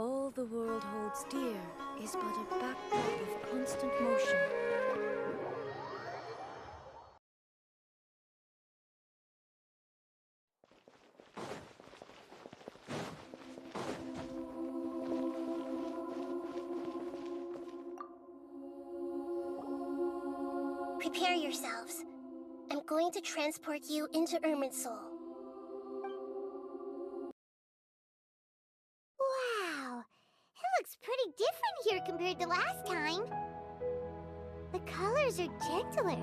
All the world holds dear is but a backdrop of constant motion. Prepare yourselves. I'm going to transport you into Irminsul. Wow! It looks pretty different here compared to last time. The colors are gentler.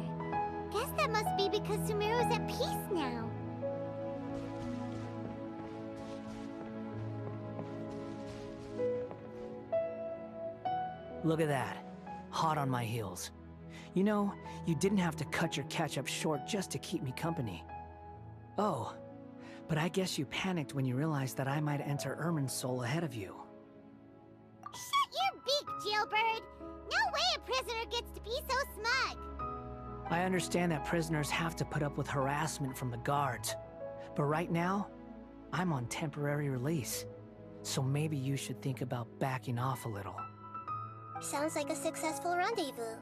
Guess that must be because Sumeru's at peace now. Look at that. Hot on my heels. You know, you didn't have to cut your catch-up short just to keep me company. Oh, but I guess you panicked when you realized that I might enter Irminsul ahead of you. Shut your beak, jailbird! No way a prisoner gets to be so smug! I understand that prisoners have to put up with harassment from the guards, but right now, I'm on temporary release, so maybe you should think about backing off a little. Sounds like a successful rendezvous.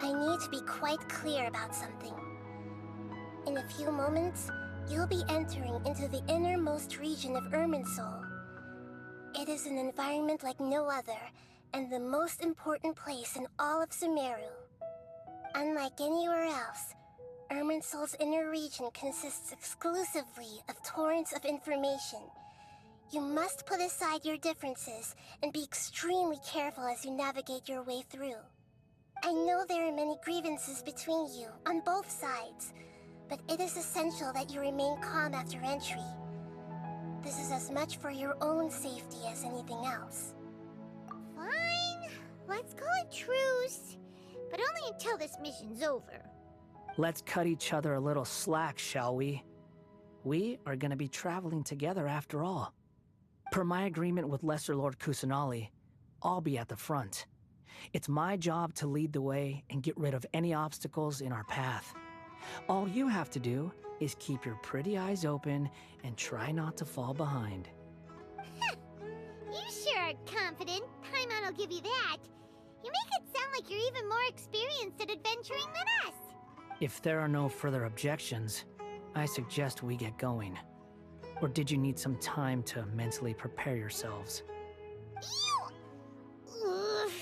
I need to be quite clear about something. In a few moments, you'll be entering into the innermost region of Irminsul. It is an environment like no other, and the most important place in all of Sumeru. Unlike anywhere else, Irminsul's inner region consists exclusively of torrents of information. You must put aside your differences and be extremely careful as you navigate your way through. I know there are many grievances between you, on both sides, but it is essential that you remain calm after entry. This is as much for your own safety as anything else. Fine. Let's call it truce. But only until this mission's over. Let's cut each other a little slack, shall we? We are going to be traveling together after all. Per my agreement with Lesser Lord Kusanali, I'll be at the front. It's my job to lead the way and get rid of any obstacles in our path. All you have to do is keep your pretty eyes open and try not to fall behind. You sure are confident. Paimon will give you that. You make it sound like you're even more experienced at adventuring than us. If there are no further objections, I suggest we get going. Or did you need some time to mentally prepare yourselves? Ew! Ugh,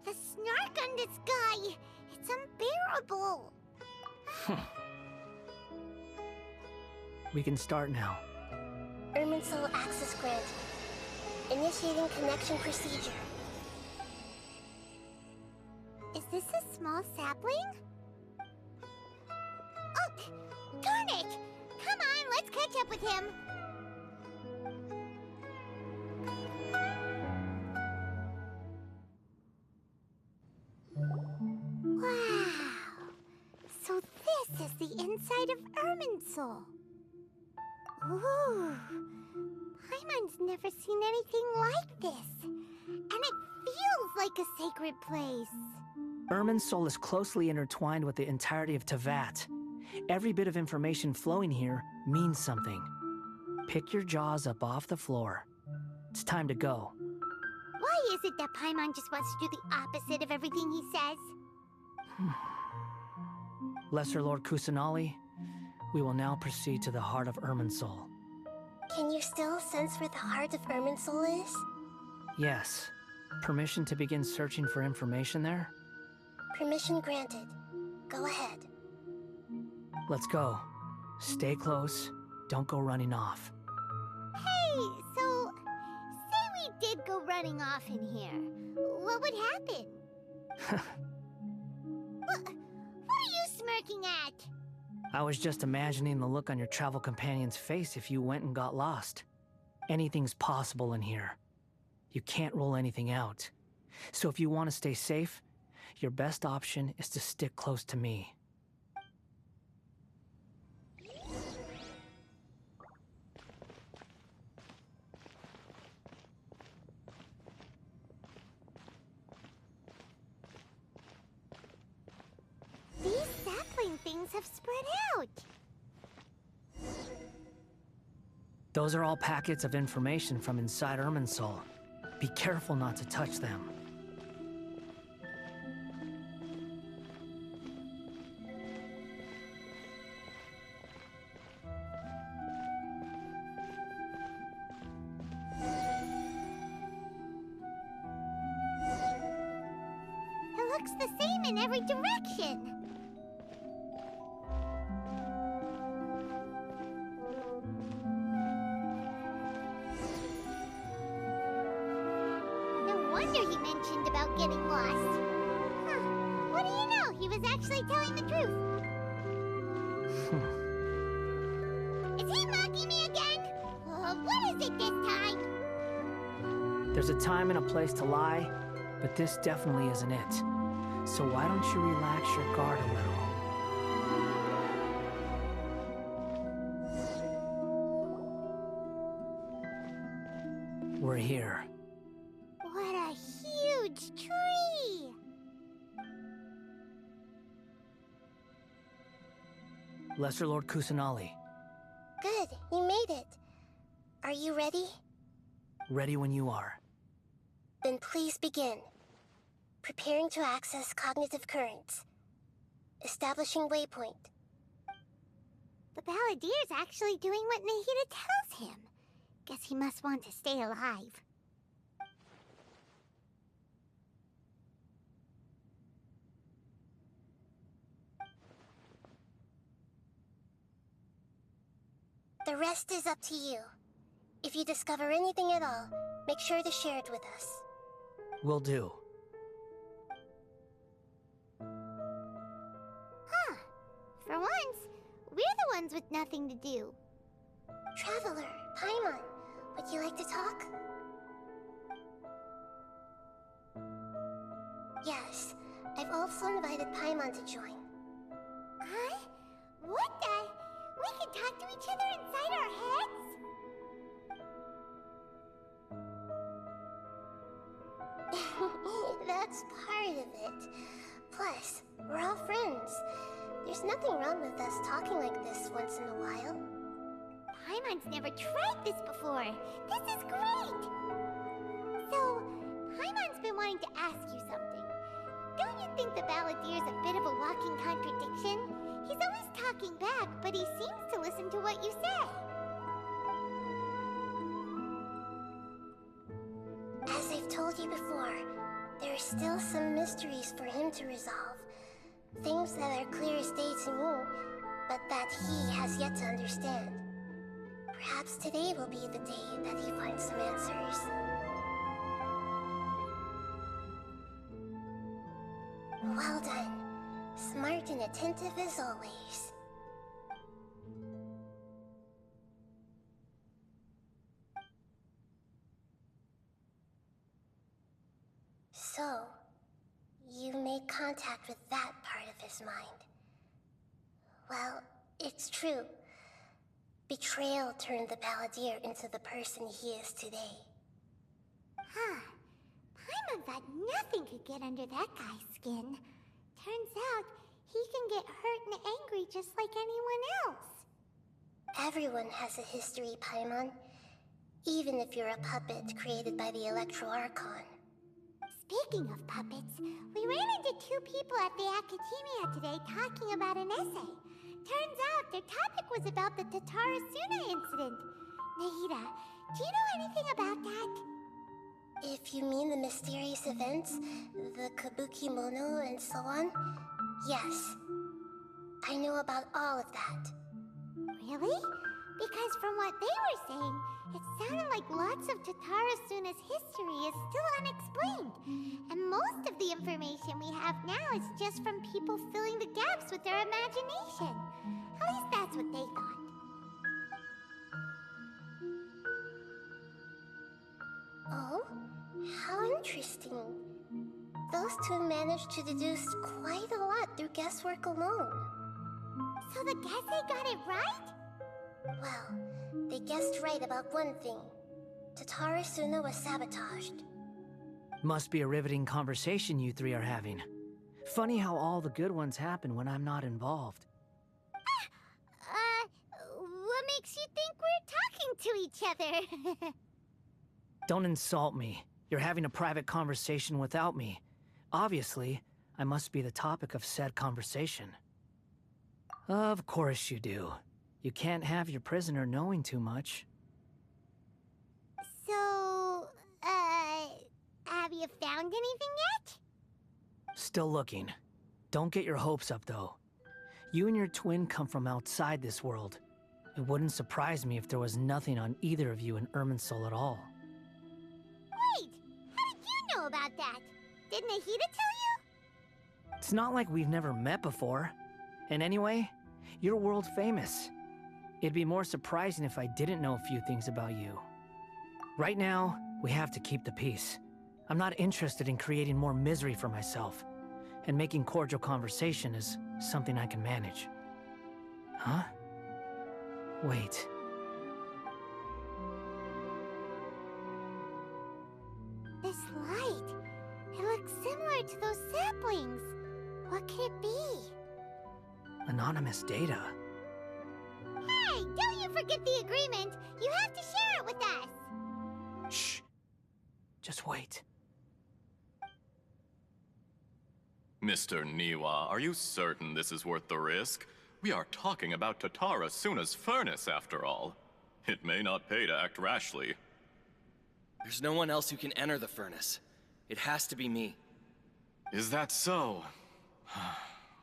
the snark on this guy, it's unbearable. We can start now. Irminsul access granted. Initiating connection procedure. Is this a small sapling? Oh, darn it! Come on, let's catch up with him. Wow. So this is the inside of Irminsul. Ooh. Paimon's never seen anything like this. And it feels like a sacred place. Irminsul is closely intertwined with the entirety of Teyvat. Every bit of information flowing here means something. Pick your jaws up off the floor. It's time to go. Why is it that Paimon just wants to do the opposite of everything he says? Lesser Lord Kusanali, we will now proceed to the heart of Irminsul. Can you still sense where the heart of Irminsul is? Yes. Permission to begin searching for information there? Permission granted. Go ahead. Let's go. Stay close. Don't go running off. Hey, so, say we did go running off in here. What would happen? What are you smirking at? I was just imagining the look on your travel companion's face if you went and got lost. Anything's possible in here. You can't rule anything out. So if you want to stay safe, your best option is to stick close to me. These sapling things have spread out. Those are all packets of information from inside Irminsul. Be careful not to touch them. It looks the same in every direction. No wonder he mentioned about getting lost. Huh. What do you know? He was actually telling the truth. Is he mocking me again? What is it this time? There's a time and a place to lie, but this definitely isn't it. So why don't you relax your guard a little? We're here. What a huge tree! Lesser Lord Kusanali, Good, you made it. Are you ready? ready when you are. Then please begin. Preparing to access cognitive currents. Establishing waypoint. The Balladeer's actually doing what Nahida tells him. Guess he must want to stay alive. The rest is up to you. If you discover anything at all, make sure to share it with us. Will do. Huh. For once, we're the ones with nothing to do. Traveler, Paimon, would you like to talk? Yes, I've also invited Paimon to join. Huh? What the? We can talk to each other inside our heads? That's part of it. Plus, we're all friends. There's nothing wrong with us talking like this once in a while. Paimon's never tried this before. This is great! So, Paimon's been wanting to ask you something. Don't you think the Balladeer's a bit of a walking contradiction? He's always talking back, but he seems to listen to what you say. As I've told you before, there are still some mysteries for him to resolve. Things that are clear as day to me, but that he has yet to understand. Perhaps today will be the day that he finds some answers. Well done. Smart and attentive as always. So, you made contact with that part of his mind. Well, it's true. Betrayal turned the Balladeer into the person he is today. Huh. Paimon thought nothing could get under that guy's skin. Turns out, he can get hurt and angry just like anyone else. Everyone has a history, Paimon. Even if you're a puppet created by the Electro Archon. Speaking of puppets, we ran into two people at the Academia today talking about an essay. Turns out their topic was about the Tatarasuna incident. Nahida, do you know anything about that? If you mean the mysterious events, the Kabuki Mono and so on, yes. I know about all of that. Really? Because from what they were saying, it sounded like lots of Tatarasuna's history is still unexplained. And most of the information we have now is just from people filling the gaps with their imagination. At least that's what they thought. Oh? How interesting. Those two managed to deduce quite a lot through guesswork alone. So the Gese got it right? Well, they guessed right about one thing. Tatarasuna was sabotaged. Must be a riveting conversation you three are having. Funny how all the good ones happen when I'm not involved. What makes you think we're talking to each other? Don't insult me. You're having a private conversation without me. Obviously, I must be the topic of said conversation. Of course you do. You can't have your prisoner knowing too much. So, have you found anything yet? Still looking. Don't get your hopes up, though. You and your twin come from outside this world. It wouldn't surprise me if there was nothing on either of you in Irminsul at all. Wait, how did you know about that? Did Nahida tell you? It's not like we've never met before. And anyway, you're world famous. It'd be more surprising if I didn't know a few things about you. Right now, we have to keep the peace. I'm not interested in creating more misery for myself. And making cordial conversation is something I can manage. Huh? Wait. This light, it looks similar to those saplings. What could it be? Anonymous data. Hey, don't you forget the agreement! You have to share it with us! Shh. Just wait. Mr. Niwa, are you certain this is worth the risk? We are talking about Tatara Suna's furnace, after all. It may not pay to act rashly. There's no one else who can enter the furnace. It has to be me. Is that so?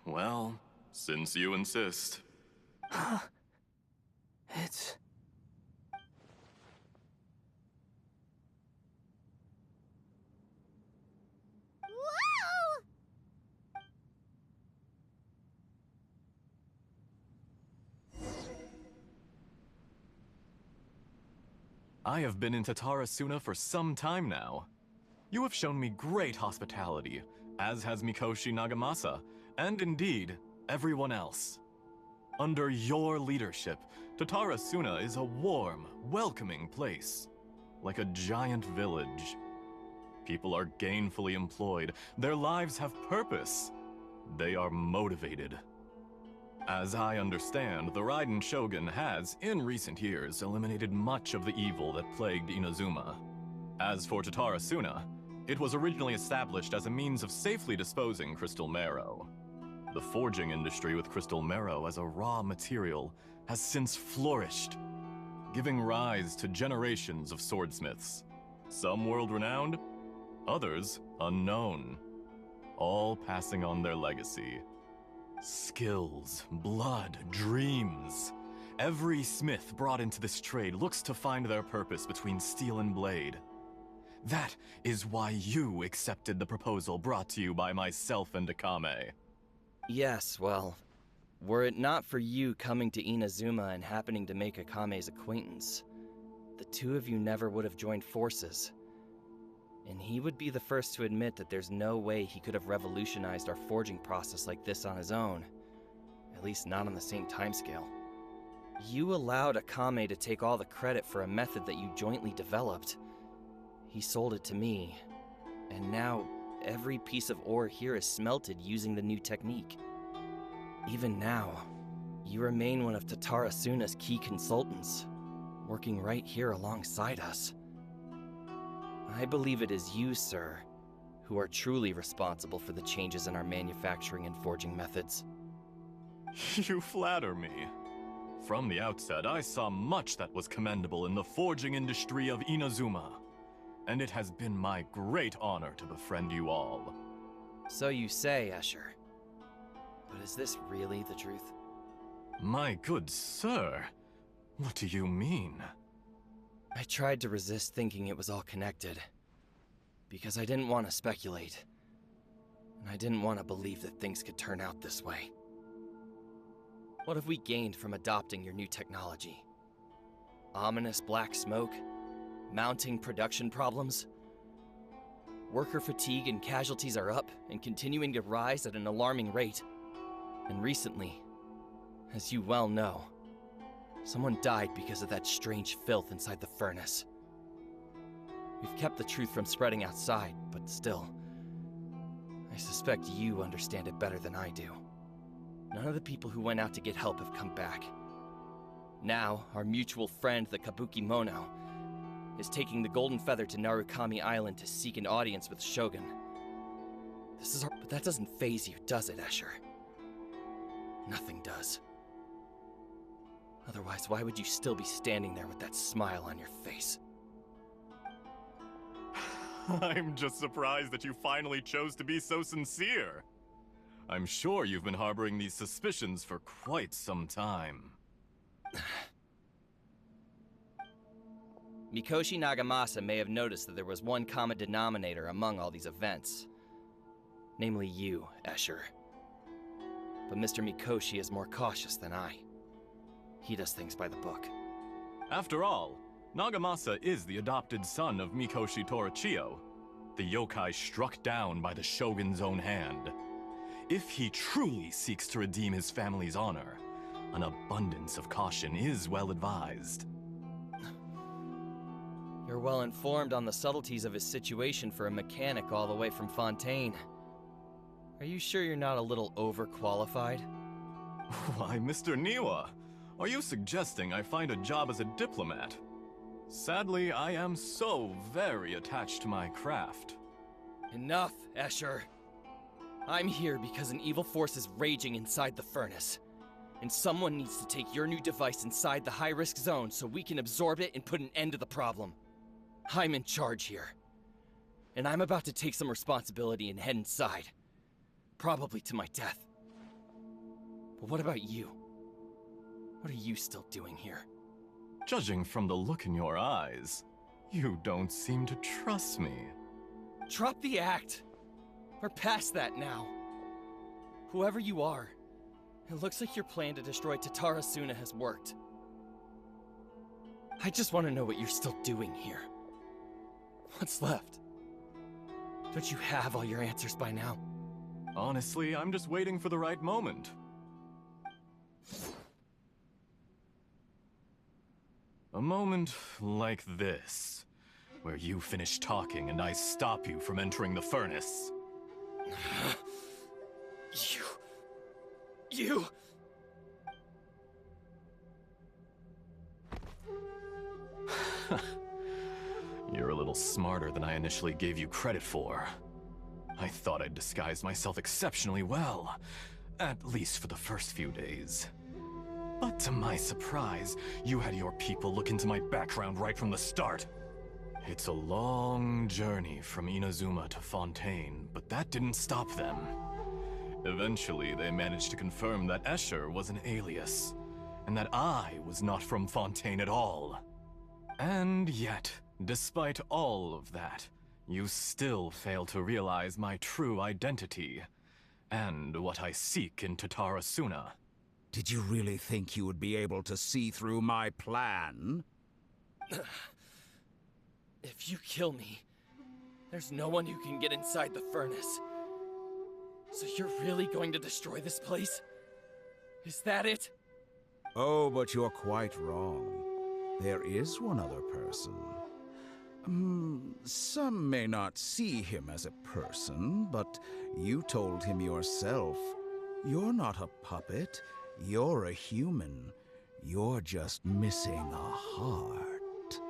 Well, since you insist. It's... Whoa! I have been in Tatara Suna for some time now. You have shown me great hospitality, as has Mikoshi Nagamasa, and indeed, everyone else. Under your leadership, Tatara Suna is a warm, welcoming place, like a giant village. People are gainfully employed, their lives have purpose, they are motivated. As I understand, the Raiden Shogun has, in recent years, eliminated much of the evil that plagued Inazuma. As for Tatara Suna, it was originally established as a means of safely disposing crystal marrow. The forging industry with crystal marrow as a raw material has since flourished, giving rise to generations of swordsmiths. Some world-renowned, others unknown, all passing on their legacy. Skills, blood, dreams. Every smith brought into this trade looks to find their purpose between steel and blade. That is why you accepted the proposal brought to you by myself and Akame. Yes, well, were it not for you coming to Inazuma and happening to make Akame's acquaintance, the two of you never would have joined forces. And he would be the first to admit that there's no way he could have revolutionized our forging process like this on his own. At least not on the same timescale. You allowed Akame to take all the credit for a method that you jointly developed. He sold it to me, and now every piece of ore here is smelted using the new technique. Even now, you remain one of Tatara Suna's key consultants, working right here alongside us. I believe it is you, sir, who are truly responsible for the changes in our manufacturing and forging methods. You flatter me. From the outset, I saw much that was commendable in the forging industry of Inazuma, and it has been my great honor to befriend you all. So you say, Escher. But is this really the truth? My good sir, what do you mean? I tried to resist thinking it was all connected, because I didn't want to speculate, and I didn't want to believe that things could turn out this way. What have we gained from adopting your new technology? Ominous black smoke? Mounting production problems? Worker fatigue and casualties are up and continuing to rise at an alarming rate. And recently, as you well know, someone died because of that strange filth inside the furnace. We've kept the truth from spreading outside, but still, I suspect you understand it better than I do. None of the people who went out to get help have come back. Now, our mutual friend, the Kabuki Mono, is taking the Golden Feather to Narukami Island to seek an audience with the Shogun. But that doesn't faze you, does it, Escher? Nothing does. Otherwise, why would you still be standing there with that smile on your face? I'm just surprised that you finally chose to be so sincere. I'm sure you've been harboring these suspicions for quite some time. Mikoshi Nagamasa may have noticed that there was one common denominator among all these events. Namely you, Escher. But Mr. Mikoshi is more cautious than I. He does things by the book. After all, Nagamasa is the adopted son of Mikoshi Torichio, the yokai struck down by the Shogun's own hand. If he truly seeks to redeem his family's honor, an abundance of caution is well advised. You're well informed on the subtleties of his situation for a mechanic all the way from Fontaine. Are you sure you're not a little overqualified? Why, Mr. Niwa, are you suggesting I find a job as a diplomat? Sadly, I am so very attached to my craft. Enough, Escher. I'm here because an evil force is raging inside the furnace. And someone needs to take your new device inside the high-risk zone so we can absorb it and put an end to the problem. I'm in charge here. And I'm about to take some responsibility and head inside. Probably to my death. But what about you? What are you still doing here? Judging from the look in your eyes, you don't seem to trust me. Drop the act! We're past that now. Whoever you are, it looks like your plan to destroy Tatarasuna has worked. I just want to know what you're still doing here. What's left? Don't you have all your answers by now? Honestly, I'm just waiting for the right moment. A moment like this, where you finish talking and I stop you from entering the furnace. You... You're a little smarter than I initially gave you credit for. I thought I'd disguised myself exceptionally well, at least for the first few days. But to my surprise, you had your people look into my background right from the start. It's a long journey from Inazuma to Fontaine, but that didn't stop them. Eventually, they managed to confirm that Escher was an alias, and that I was not from Fontaine at all. And yet, despite all of that, you still fail to realize my true identity, and what I seek in Tatarasuna. Did you really think you would be able to see through my plan? If you kill me, there's no one who can get inside the furnace. So you're really going to destroy this place? Is that it? Oh, but you're quite wrong. There is one other person. Some may not see him as a person, but you told him yourself. You're not a puppet. You're a human. You're just missing a heart.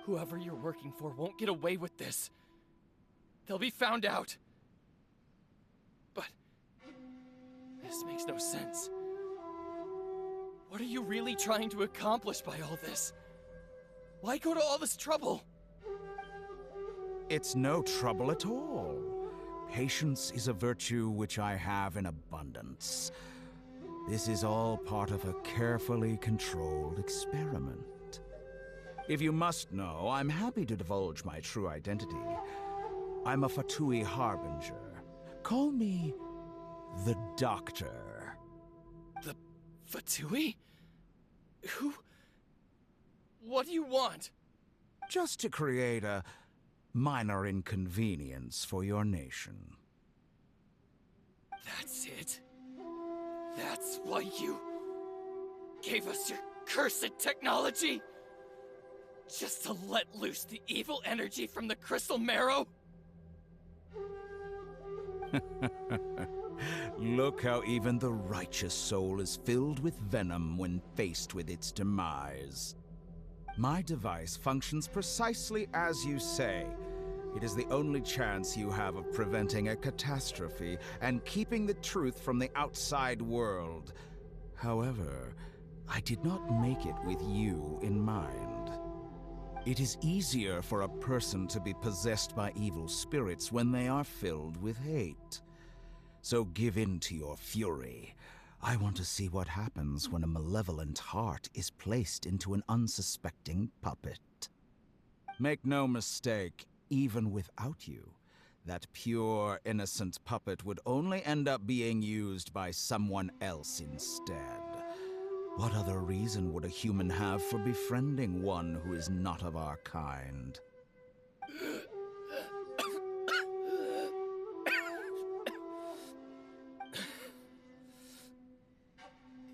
Whoever you're working for won't get away with this. They'll be found out. But this makes no sense. What are you really trying to accomplish by all this? Why go to all this trouble? It's no trouble at all. Patience is a virtue which I have in abundance. This is all part of a carefully controlled experiment. If you must know, I'm happy to divulge my true identity. I'm a Fatui Harbinger. Call me the Doctor. The Fatui? Who? What do you want? Just to create a minor inconvenience for your nation. That's it? That's why you gave us your cursed technology? Just to let loose the evil energy from the crystal marrow? Look how even the righteous soul is filled with venom when faced with its demise. My device functions precisely as you say. It is the only chance you have of preventing a catastrophe and keeping the truth from the outside world. However, I did not make it with you in mind. It is easier for a person to be possessed by evil spirits when they are filled with hate. So give in to your fury. I want to see what happens when a malevolent heart is placed into an unsuspecting puppet. Make no mistake, even without you, that pure, innocent puppet would only end up being used by someone else instead. What other reason would a human have for befriending one who is not of our kind?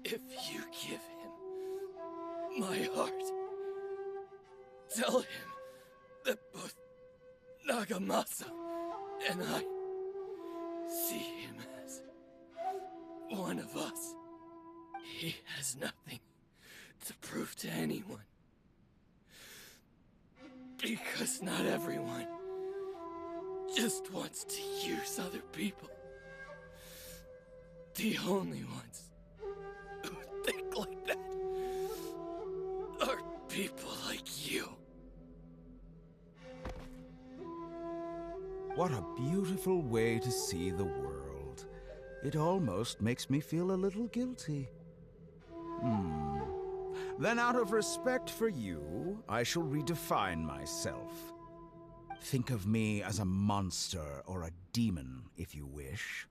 If you give him my heart, tell him that both Nagamasa and I see him as one of us. He has nothing to prove to anyone. Because not everyone just wants to use other people. The only ones who think like that are people like you. What a beautiful way to see the world. It almost makes me feel a little guilty. Then out of respect for you, I shall redefine myself. Think of me as a monster or a demon, if you wish.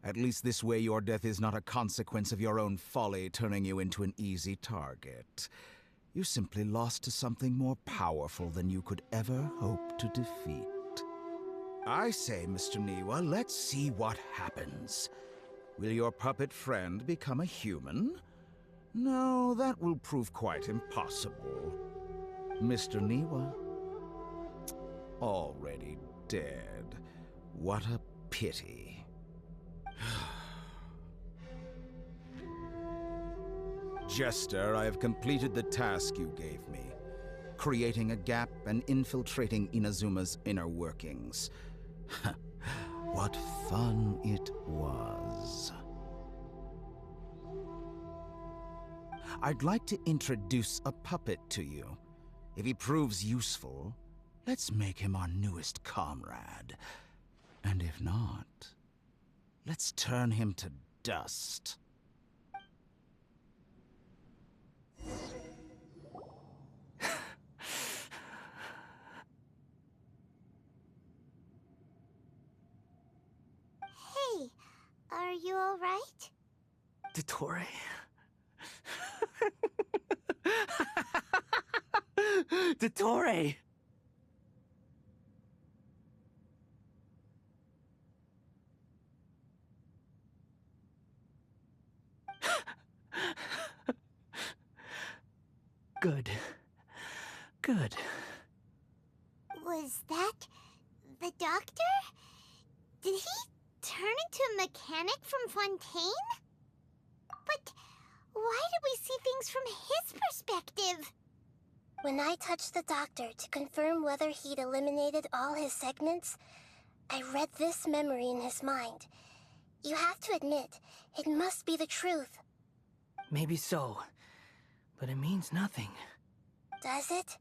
At least this way your death is not a consequence of your own folly turning you into an easy target. You simply lost to something more powerful than you could ever hope to defeat. I say, Mr. Niwa, let's see what happens. Will your puppet friend become a human? No, that will prove quite impossible. Mr. Niwa? Already dead. What a pity. Jester, I have completed the task you gave me. Creating a gap and infiltrating Inazuma's inner workings. What fun it was. I'd like to introduce a puppet to you. If he proves useful, let's make him our newest comrade. And if not, let's turn him to dust. Hey, are you alright? Dottore? Dottore! Good. Good. Was that the doctor? Did he turn into a mechanic from Fontaine? But why did we see things from his perspective? When I touched the doctor to confirm whether he'd eliminated all his segments, I read this memory in his mind. You have to admit, it must be the truth. Maybe so, but it means nothing. Does it?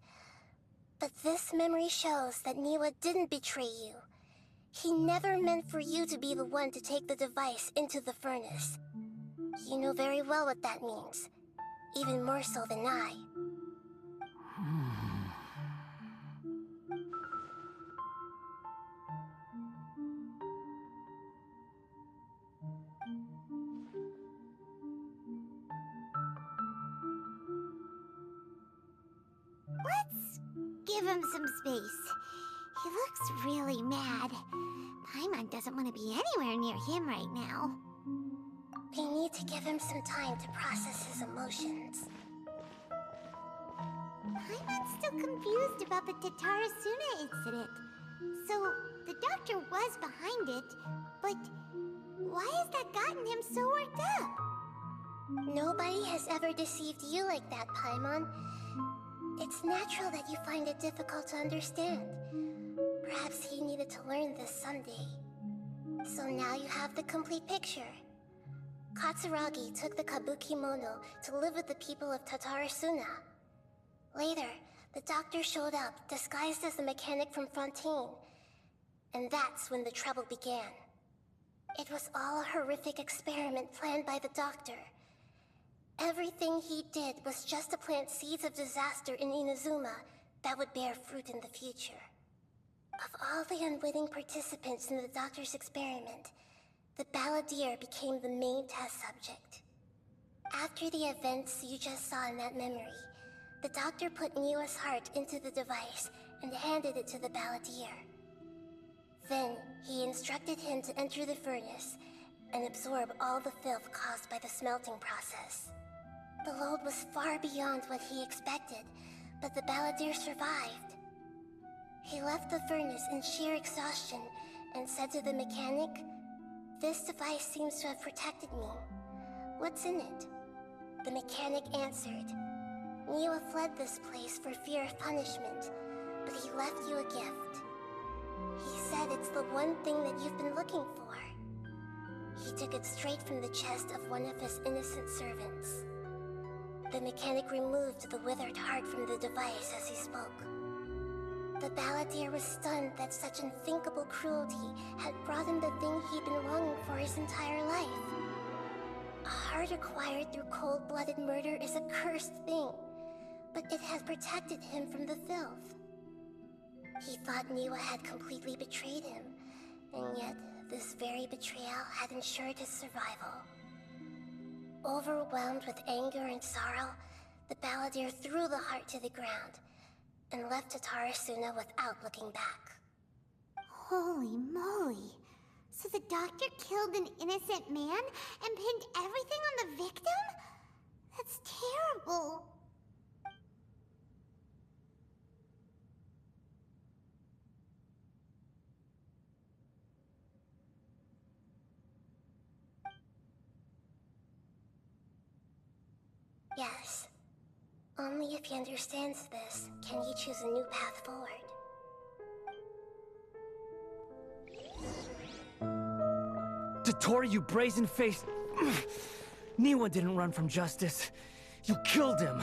But this memory shows that Niwa didn't betray you. He never meant for you to be the one to take the device into the furnace. You know very well what that means. Even more so than I. Let's give him some space. He looks really mad. Paimon doesn't want to be anywhere near him right now. We need to give him some time to process his emotions. Paimon's still confused about the Tatarasuna incident. So, the doctor was behind it, but why has that gotten him so worked up? Nobody has ever deceived you like that, Paimon. It's natural that you find it difficult to understand. Perhaps he needed to learn this someday. So now you have the complete picture. Katsuragi took the Kabukimono to live with the people of Tatarasuna. Later, the doctor showed up, disguised as the mechanic from Fontaine. And that's when the trouble began. It was all a horrific experiment planned by the doctor. Everything he did was just to plant seeds of disaster in Inazuma that would bear fruit in the future. Of all the unwitting participants in the doctor's experiment, the Balladeer became the main test subject. After the events you just saw in that memory, the doctor put Niwa's heart into the device and handed it to the Balladeer. Then, he instructed him to enter the furnace and absorb all the filth caused by the smelting process. The load was far beyond what he expected, but the Balladeer survived. He left the furnace in sheer exhaustion and said to the mechanic, "This device seems to have protected me. What's in it?" The mechanic answered, "Niwa fled this place for fear of punishment, but he left you a gift. He said it's the one thing that you've been looking for." He took it straight from the chest of one of his innocent servants. The mechanic removed the withered heart from the device as he spoke. The Balladeer was stunned that such unthinkable cruelty had brought him the thing he'd been longing for his entire life. A heart acquired through cold-blooded murder is a cursed thing, but it has protected him from the filth. He thought Niwa had completely betrayed him, and yet this very betrayal had ensured his survival. Overwhelmed with anger and sorrow, the Balladeer threw the heart to the ground and left Tatarasuna without looking back. Holy moly. So the doctor killed an innocent man and pinned everything on the victim? That's terrible. Yes. Only if he understands this can he choose a new path forward. Dottore, you brazen-faced... Niwa didn't run from justice. You killed him.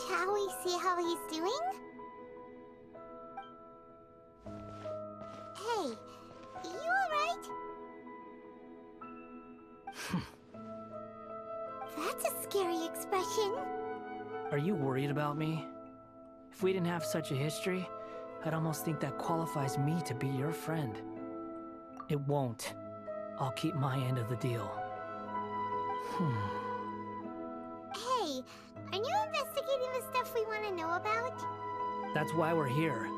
Shall we see how he's doing? Hey, you alright? That's a scary expression. Are you worried about me? If we didn't have such a history, I'd almost think that qualifies me to be your friend. It won't. I'll keep my end of the deal. Hey, aren't you investigating the stuff we want to know about? That's why we're here.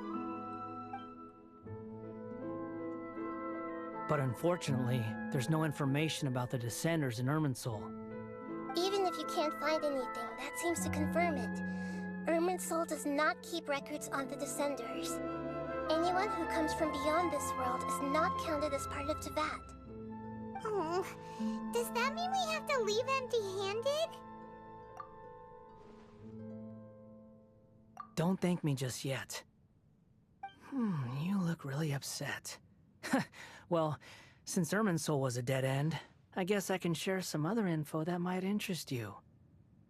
But unfortunately, there's no information about the Descenders in Irminsul. Even if you can't find anything, that seems to confirm it. Irminsul does not keep records on the Descenders. Anyone who comes from beyond this world is not counted as part of Teyvat. Oh, does that mean we have to leave empty-handed? Don't thank me just yet. You look really upset. Well, since Irminsul was a dead end, I guess I can share some other info that might interest you.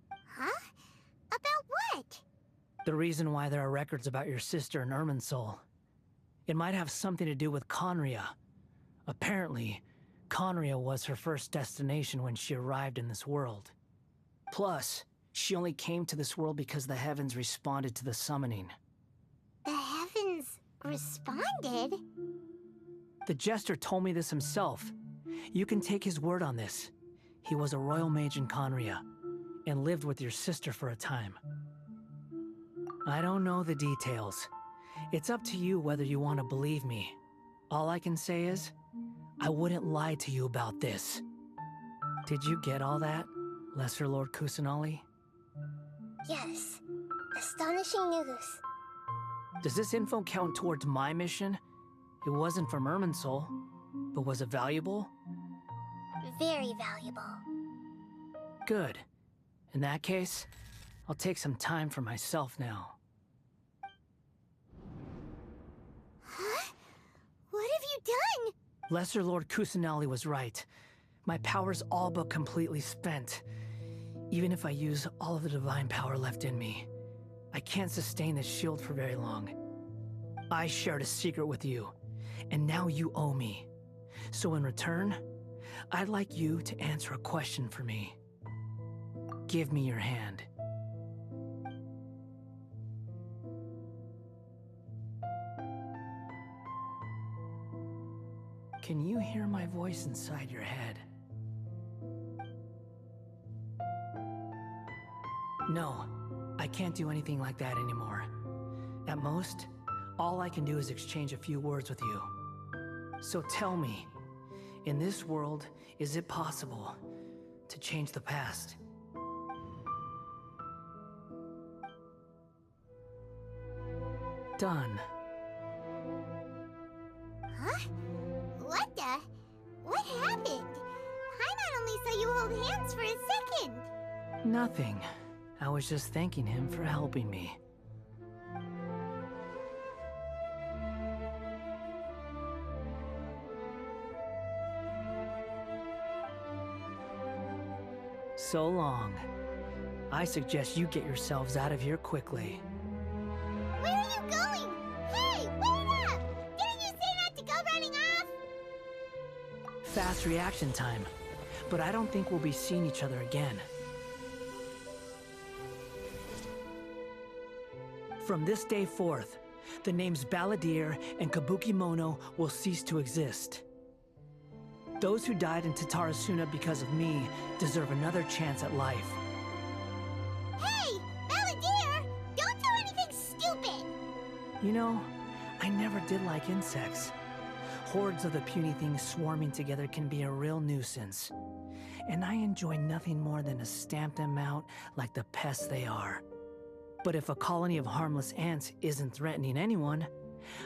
Huh? About what? The reason why there are records about your sister in Irminsul. It might have something to do with Conria. Apparently, Conria was her first destination when she arrived in this world. Plus, she only came to this world because the heavens responded to the summoning. The heavens responded? The Jester told me this himself. You can take his word on this. He was a royal mage in Conria, and lived with your sister for a time. I don't know the details. It's up to you whether you want to believe me. All I can say is, I wouldn't lie to you about this. Did you get all that, Lesser Lord Kusanali? Yes. Astonishing news. Does this info count towards my mission? It wasn't from Irminsul, but was it valuable? Very valuable. Good. In that case, I'll take some time for myself now. Huh? What have you done? Lesser Lord Kusanali was right. My power's all but completely spent. Even if I use all of the divine power left in me, I can't sustain this shield for very long. I shared a secret with you, and now you owe me. So in return, I'd like you to answer a question for me. Give me your hand. Can you hear my voice inside your head? No, I can't do anything like that anymore. At most, all I can do is exchange a few words with you. So tell me, in this world, is it possible to change the past? Done. Huh? What the? What happened? Paimon only saw you hold hands for a second. Nothing. I was just thanking him for helping me. So long. I suggest you get yourselves out of here quickly. Where are you going? Hey, wait up! Didn't you say not to go running off? Fast reaction time. But I don't think we'll be seeing each other again. From this day forth, the names Balladeer and Kabukimono will cease to exist. Those who died in Tatarasuna because of me deserve another chance at life. Hey, Balladeer! Don't do anything stupid! You know, I never did like insects. Hordes of the puny things swarming together can be a real nuisance. And I enjoy nothing more than to stamp them out like the pests they are. But if a colony of harmless ants isn't threatening anyone,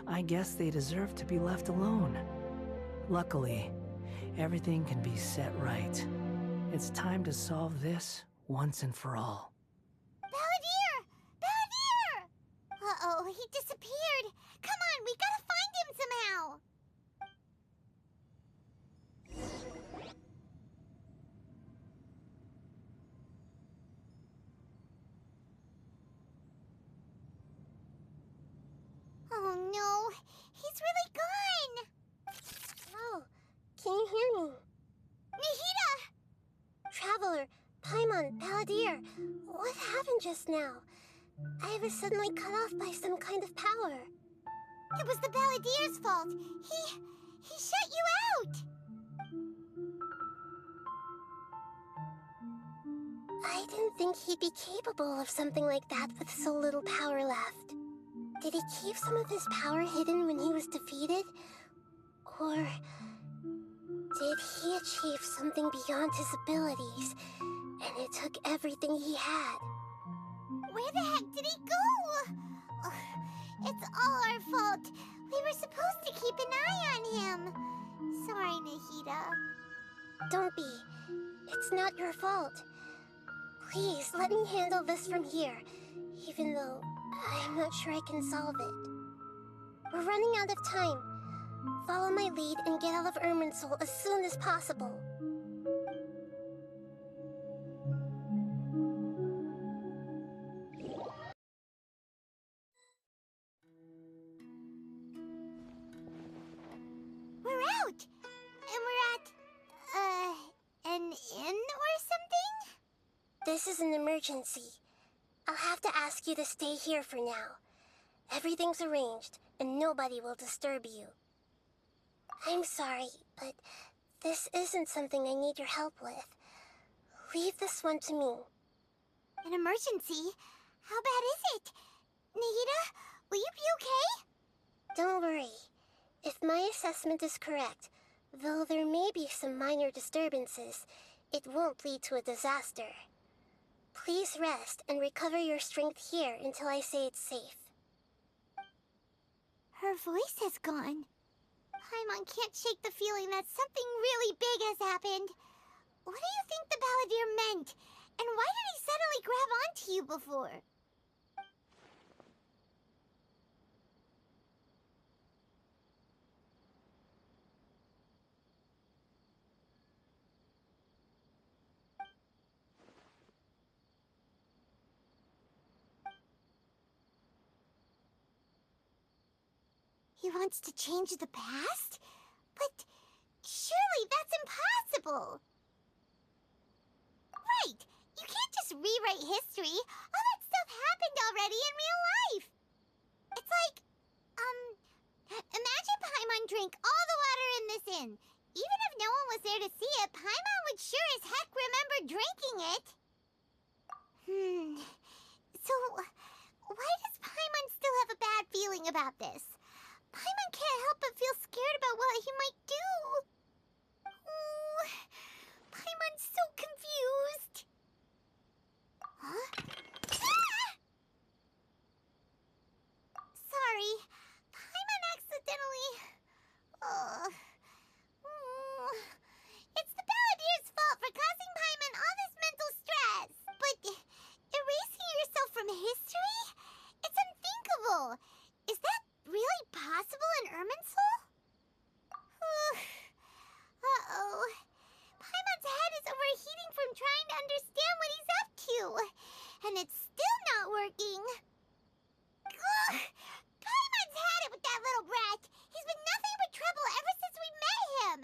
I guess they deserve to be left alone. Luckily, everything can be set right. It's time to solve this once and for all. Balladeer! Balladeer! Uh-oh, he disappeared. Come on, we gotta find him somehow. Oh no, he's really gone! Oh, can you hear me? Nahida! Traveler, Paimon, Balladeer, what happened just now? I was suddenly cut off by some kind of power. It was the Balladeer's fault. He shut you out! I didn't think he'd be capable of something like that with so little power left. Did he keep some of his power hidden when he was defeated? Or did he achieve something beyond his abilities, and it took everything he had? Where the heck did he go? Ugh, it's all our fault. We were supposed to keep an eye on him. Sorry, Nahida. Don't be. It's not your fault. Please, let me handle this from here, even though I'm not sure I can solve it. We're running out of time. Follow my lead and get out of Irminsul as soon as possible. We're out! And we're at, an inn or something? This is an emergency. I'll have to ask you to stay here for now. Everything's arranged, and nobody will disturb you. I'm sorry, but this isn't something I need your help with. Leave this one to me. An emergency? How bad is it? Nahida, will you be okay? Don't worry. If my assessment is correct, though there may be some minor disturbances, it won't lead to a disaster. Please rest and recover your strength here until I say it's safe. Her voice has gone. Paimon can't shake the feeling that something really big has happened. What do you think the Balladeer meant? And why did he suddenly grab onto you before? He wants to change the past? But surely that's impossible! Right! You can't just rewrite history! All that stuff happened already in real life! It's like, imagine Paimon drank all the water in this inn. Even if no one was there to see it, Paimon would sure as heck remember drinking it! So, why does Paimon still have a bad feeling about this? Paimon can't help but feel scared about what he might do. Oh, Paimon's so confused. Huh? Ah! Sorry, Paimon accidentally... It's the Balladeer's fault for causing Paimon all this mental stress. But erasing yourself from history? It's unthinkable. Is that really possible in Irminsul? Uh-oh. Paimon's head is overheating from trying to understand what he's up to. And it's still not working. Ugh! Paimon's had it with that little brat. He's been nothing but trouble ever since we met him.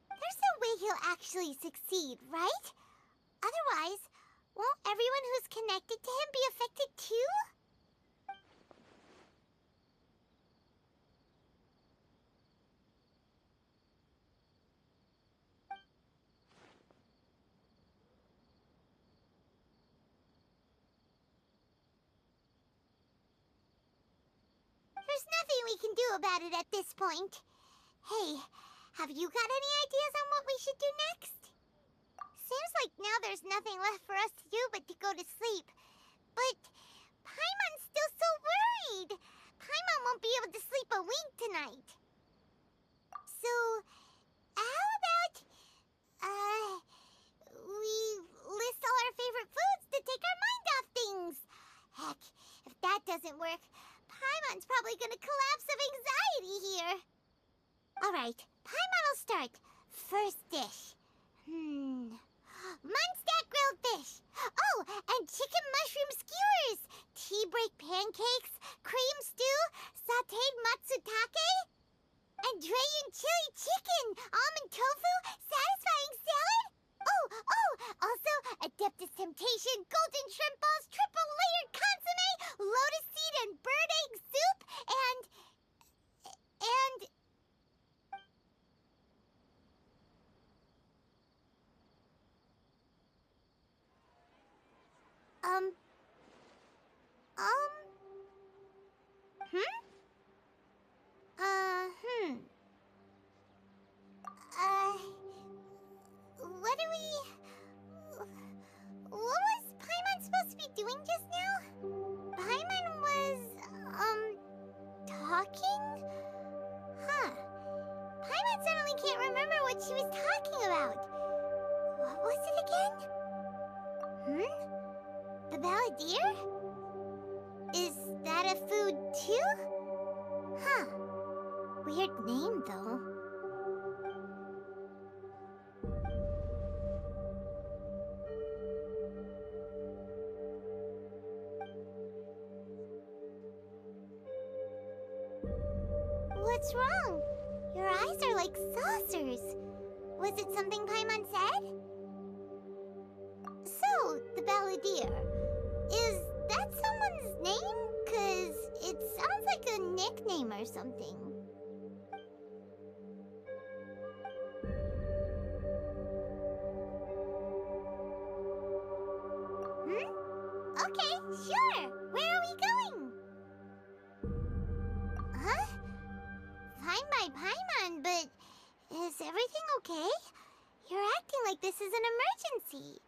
There's no way he'll actually succeed, right? Otherwise, won't everyone who's connected to him be affected too? There's nothing we can do about it at this point. Hey, have you got any ideas on what we should do next? Seems like now there's nothing left for us to do but to go to sleep. But Paimon's still so worried. Paimon won't be able to sleep a wink tonight. So, how about, we list all our favorite foods to take our mind off things? Heck, if that doesn't work, Paimon's probably gonna collapse of anxiety here. Alright, Paimon will start. First dish. Munstack grilled fish. Oh, and chicken mushroom skewers. Tea break pancakes. Cream stew. Sauteed matsutake. And Dragon chili chicken. Almond tofu. Satisfying salad. Oh, also Adeptus Temptation. Golden shrimp balls. Triple layered consomme. Lotus seed and bird egg soup. And... What do we... What was Paimon supposed to be doing just now? Paimon was, talking? Huh. Paimon suddenly can't remember what she was talking about. What was it again? The Balladeer? Is that a food too? Huh. Weird name, though. What's wrong? Your eyes are like saucers. Was it something Paimon said? So, the Balladeer. Is that someone's name? 'Cause it sounds like a nickname or something. Okay, sure. Where are we going? Huh? Fine by Paimon, but is everything okay? You're acting like this is an emergency.